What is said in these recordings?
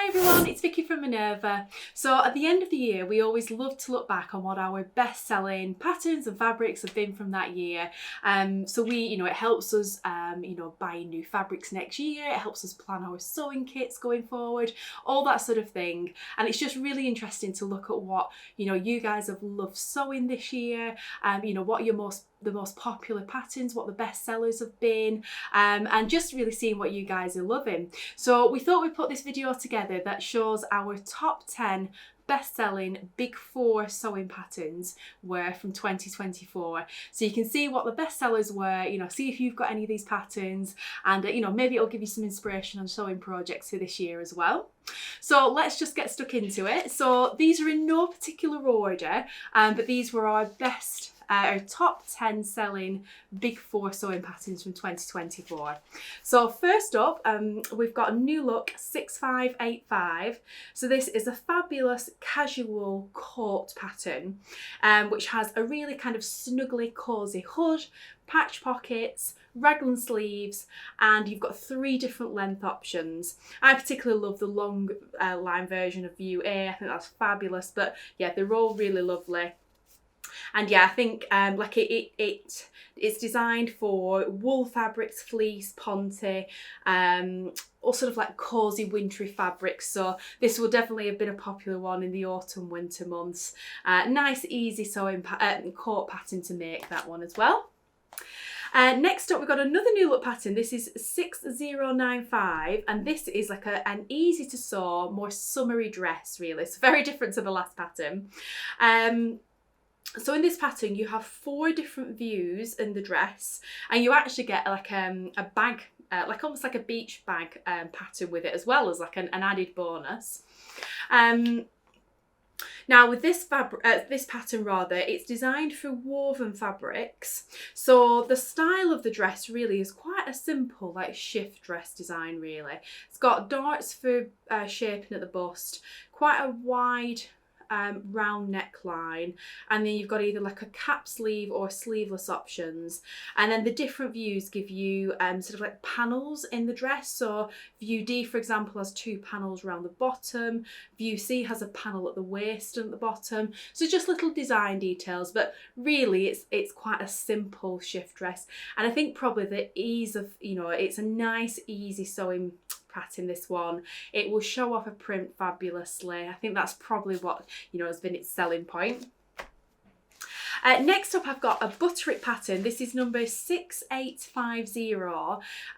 Hi everyone, it's Vicki from Minerva. So at the end of the year, we always love to look back on what our best-selling patterns and fabrics have been from that year. So it helps us, buy new fabrics next year. It helps us plan our sewing kits going forward, all that sort of thing. And it's just really interesting to look at what, you guys have loved sewing this year. What are the most popular patterns, what the best sellers have been, and just really seeing what you guys are loving. So we thought we'd put this video together that shows our top 10 best-selling Big 4 sewing patterns were from 2024. So you can see what the best sellers were, see if you've got any of these patterns, and maybe it'll give you some inspiration on sewing projects for this year as well. So let's just get stuck into it. So these are in no particular order, but these were our top 10 selling Big 4 sewing patterns from 2024. So first up, we've got a new look 6585. So this is a fabulous casual coat pattern, which has a really kind of snuggly, cosy hood, patch pockets, raglan sleeves, and you've got 3 different length options. I particularly love the long line version of View A. I think that's fabulous, but yeah, they're all really lovely. And yeah, I think it's designed for wool fabrics, fleece, ponte, or sort of like cosy wintry fabrics. So this will definitely have been a popular one in the autumn winter months. Nice easy sewing coat pattern to make, that one as well. Next up, we've got another new look pattern. This is 6095, and this is like an easy to sew, more summery dress really. It's very different to the last pattern. So in this pattern, you have 4 different views in the dress, and you actually get like a bag, like almost like a beach bag pattern with it, as well as like an added bonus. Now with this pattern rather, it's designed for woven fabrics. So the style of the dress really is quite a simple like shift dress design really. It's got darts for shaping at the bust, quite a wide round neckline, and then you've got either like a cap sleeve or sleeveless options, and then the different views give you sort of like panels in the dress. So view D, for example, has 2 panels around the bottom. View C has a panel at the waist and at the bottom. So just little design details, but really it's quite a simple shift dress. And I think probably the ease of, it's a nice easy sewing pattern, this one. It will show off a print fabulously. I think that's probably what has been its selling point. Next up, I've got a Butterick pattern. This is number 6850,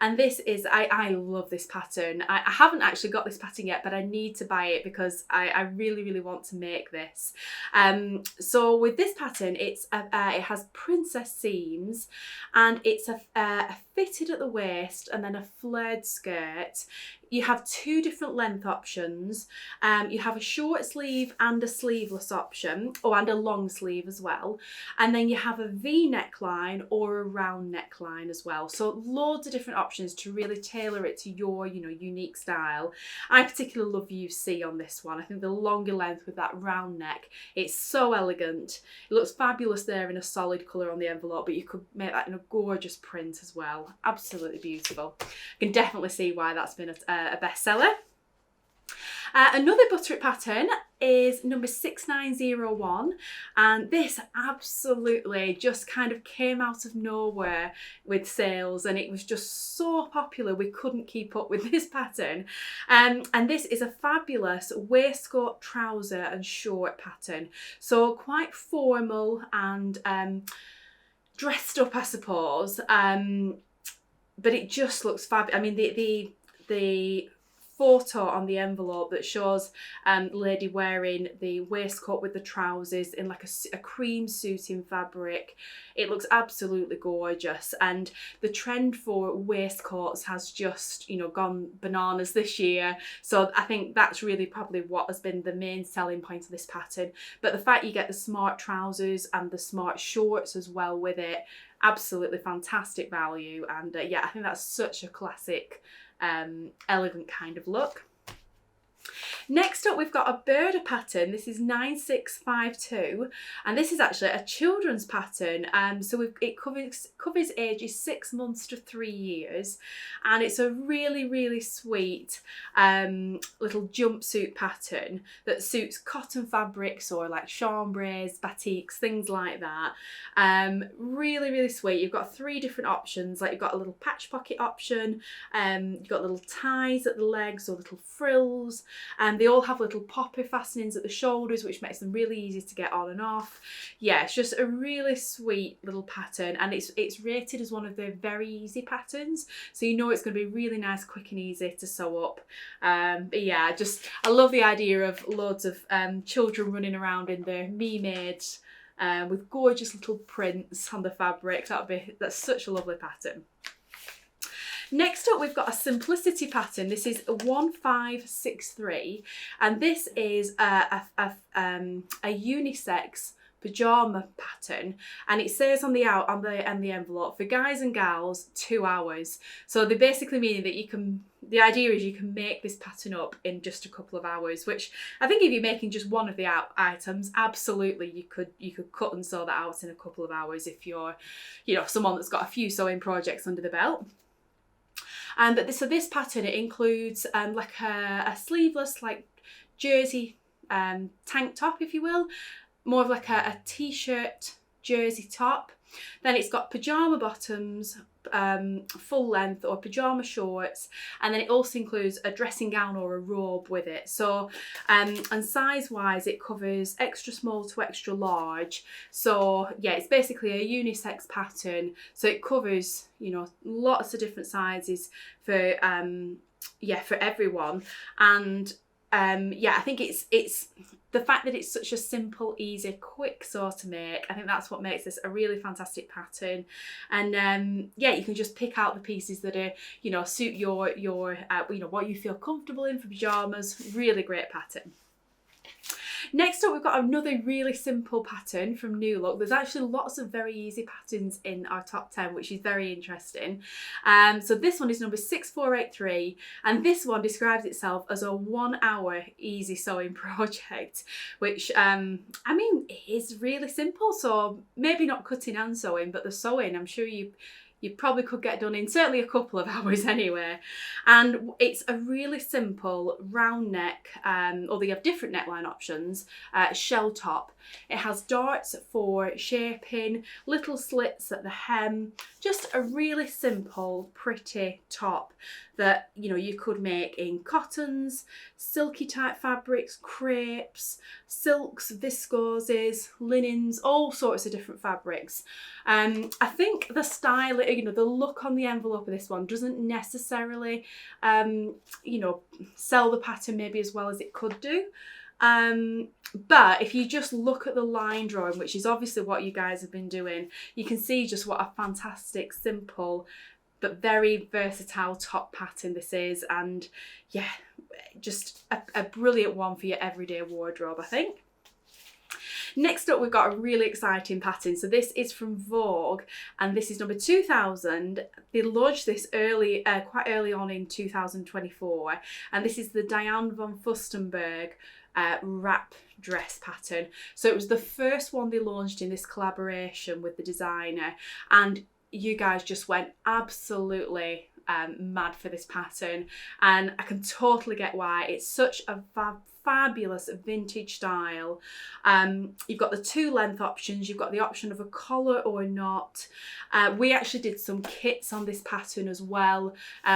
and this is, I love this pattern. I haven't actually got this pattern yet, but I need to buy it because I really, really want to make this. So with this pattern, it has princess seams, and it's a fitted at the waist and then a flared skirt. You have 2 different length options. You have a short sleeve and a sleeveless option, and a long sleeve as well. And then you have a V neckline or a round neckline as well. So loads of different options to really tailor it to your, unique style. I particularly love view C on this one. I think the longer length with that round neck, it's so elegant. It looks fabulous there in a solid colour on the envelope, but you could make that in a gorgeous print as well. Absolutely beautiful. I can definitely see why that's been a bestseller. Another Butterick pattern is number 6901, and this absolutely just kind of came out of nowhere with sales, and it was just so popular we couldn't keep up with this pattern. And this is a fabulous waistcoat, trouser and short pattern, so quite formal and dressed up, I suppose, but it just looks fabulous. I mean, the photo on the envelope that shows lady wearing the waistcoat with the trousers in like a cream suiting fabric. It looks absolutely gorgeous, and the trend for waistcoats has just gone bananas this year. So I think that's really probably what has been the main selling point of this pattern. But the fact you get the smart trousers and the smart shorts as well with it, absolutely fantastic value. And yeah, I think that's such a classic elegant kind of look. Next up, we've got a Burer pattern. This is 9652, and this is actually a children's pattern. So it covers ages 6 months to 3 years, and it's a really, really sweet little jumpsuit pattern that suits cotton fabrics or like chambrays, batiks, things like that. Really, really sweet. You've got 3 different options. Like you've got a little patch pocket option, you've got little ties at the legs or little frills, and they all have little popper fastenings at the shoulders, which makes them really easy to get on and off. Yeah, it's just a really sweet little pattern, and it's rated as one of the very easy patterns, so you know it's going to be really nice, quick and easy to sew up. But yeah, I love the idea of loads of children running around in their me-made with gorgeous little prints on the fabric. That's such a lovely pattern. Next up, we've got a simplicity pattern. This is 1563, and this is a unisex pajama pattern, and it says on the envelope, for guys and gals, 2 hours. So they're basically meaning that the idea is you can make this pattern up in just a couple of hours, which I think if you're making just one of the items, absolutely you could cut and sew that out in a couple of hours if you're, you know, someone that's got a few sewing projects under the belt. So this pattern, it includes like a sleeveless like jersey tank top, if you will, more of like a t-shirt jersey top. Then it's got pajama bottoms, full length, or pajama shorts, and then it also includes a dressing gown or a robe with it. So and size wise it covers extra small to extra large. So yeah, it's basically a unisex pattern, so it covers, you know, lots of different sizes for for everyone. And yeah, I think it's the fact that it's such a simple, easy, quick sew to make. I think that's what makes this a really fantastic pattern. And yeah, you can just pick out the pieces that are, you know, suit your you know, what you feel comfortable in for pyjamas. Really great pattern. Next up, we've got another really simple pattern from New Look. There's actually lots of very easy patterns in our top 10, which is very interesting. So this one is number 6483, and this one describes itself as a 1 hour easy sewing project, which I mean, it is really simple. So maybe not cutting and sewing, but the sewing, I'm sure you probably could get done in certainly a couple of hours anyway. And it's a really simple round neck, although you have different neckline options, shell top. It has darts for shaping, little slits at the hem, just a really simple, pretty top that, you know, you could make in cottons, silky type fabrics, crepes, silks, viscoses, linens, all sorts of different fabrics. I think the style, you know, the look on the envelope of this one doesn't necessarily, you know, sell the pattern maybe as well as it could do. But if you just look at the line drawing, which is obviously what you guys have been doing, you can see just what a fantastic, simple, but very versatile top pattern this is. And yeah, just a brilliant one for your everyday wardrobe, I think. Next up, we've got a really exciting pattern. So this is from Vogue, and this is number 2000. They launched this quite early on in 2024, and this is the Diane von Furstenberg wrap dress pattern. So it was the first one they launched in this collaboration with the designer, and you guys just went absolutely mad for this pattern, and I can totally get why. It's such a fabulous vintage style. You've got the 2 length options. You've got the option of a collar or not. We actually did some kits on this pattern as well.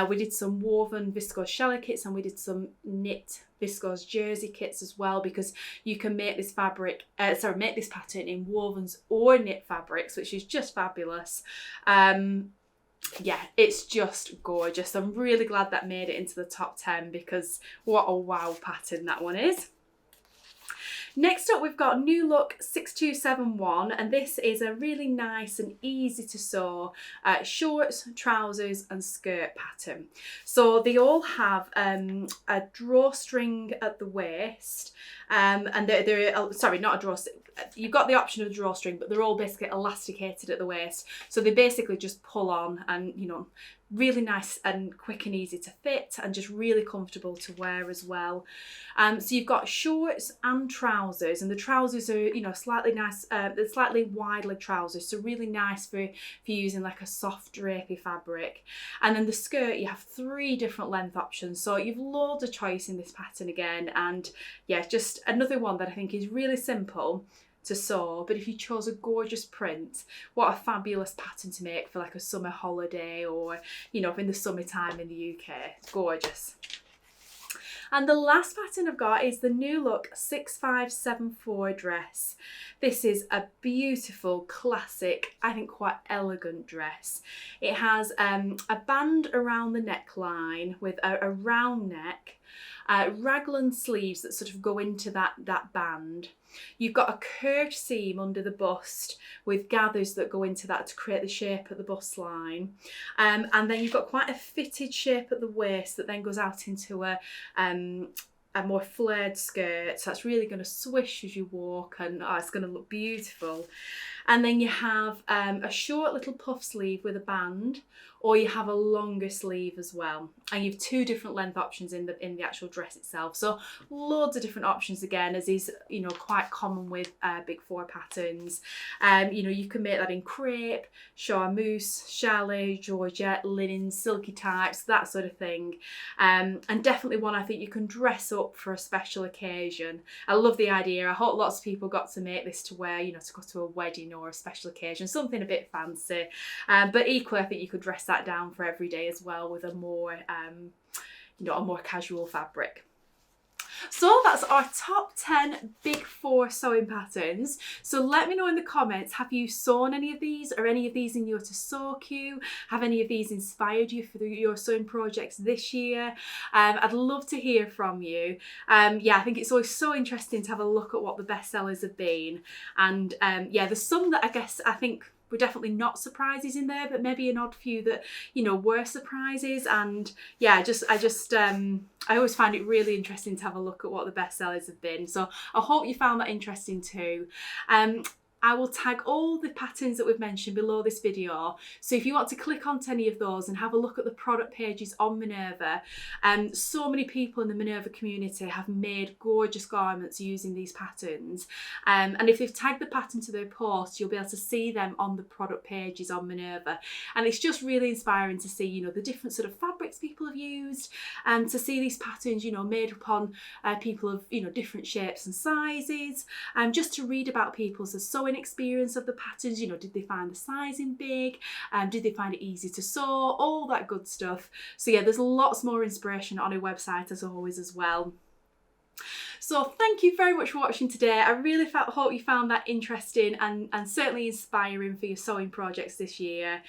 We did some woven viscose sheller kits, and we did some knit viscose jersey kits as well, because you can make this pattern in wovens or knit fabrics, which is just fabulous. Yeah, it's just gorgeous. I'm really glad that made it into the top 10, because what a wow pattern that one is. Next up, we've got New Look 6271, and this is a really nice and easy to sew shorts, trousers and skirt pattern. So they all have a drawstring at the waist, and they're sorry, not a drawstring. You've got the option of a drawstring, but they're all basically elasticated at the waist. So they basically just pull on, and, you know, Really nice and quick and easy to fit, and just really comfortable to wear as well. So you've got shorts and trousers, and the trousers are, you know, slightly nice, they're slightly wide leg trousers, so really nice for using like a soft drapey fabric. And then the skirt, you have 3 different length options, so you've loads of choice in this pattern again. And yeah, just another one that I think is really simple to sew, but if you chose a gorgeous print, what a fabulous pattern to make for like a summer holiday, or, you know, in the summertime in the UK. It's gorgeous. And the last pattern I've got is the New Look 6574 dress. This is a beautiful, classic, I think quite elegant dress. It has a band around the neckline with a round neck, raglan sleeves that sort of go into that band. You've got a curved seam under the bust with gathers that go into that to create the shape at the bust line. And then you've got quite a fitted shape at the waist that then goes out into a more flared skirt. So that's really going to swish as you walk, and it's going to look beautiful. And then you have a short little puff sleeve with a band, or you have a longer sleeve as well. And you have 2 different length options in the actual dress itself. So loads of different options again, as is, you know, quite common with Big Four patterns. You know, you can make that in crepe, charmeuse, chalet, georgette, linen, silky types, that sort of thing. And definitely one I think you can dress up for a special occasion. I love the idea. I hope lots of people got to make this to wear, you know, to go to a wedding or a special occasion, something a bit fancy. But equally, I think you could dress that down for every day as well with a more, you know, a more casual fabric. So that's our top 10 Big Four sewing patterns. So let me know in the comments, have you sewn any of these? Are any of these in your to sew queue? Have any of these inspired you for your sewing projects this year? I'd love to hear from you. Yeah, I think it's always so interesting to have a look at what the best sellers have been. And yeah, there's some that I think were definitely not surprises in there, but maybe an odd few that, you know, were surprises. And yeah, I always find it really interesting to have a look at what the best sellers have been. So I hope you found that interesting too. I will tag all the patterns that we've mentioned below this video. So if you want to click onto any of those and have a look at the product pages on Minerva, so many people in the Minerva community have made gorgeous garments using these patterns. And if they've tagged the pattern to their post, you'll be able to see them on the product pages on Minerva. And it's just really inspiring to see, you know, the different sort of fabrics people have used, and to see these patterns, you know, made upon people of, you know, different shapes and sizes, and just to read about people's sewing experience of the patterns. You know, did they find the sizing big? Did they find it easy to sew? All that good stuff. So yeah, there's lots more inspiration on our website as always as well. So thank you very much for watching today. I really hope you found that interesting and certainly inspiring for your sewing projects this year.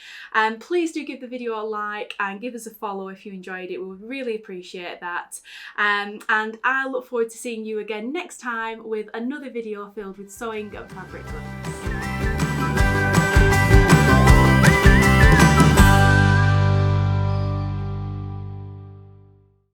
Please do give the video a like and give us a follow if you enjoyed it. We would really appreciate that. And I look forward to seeing you again next time with another video filled with sewing and fabric looks.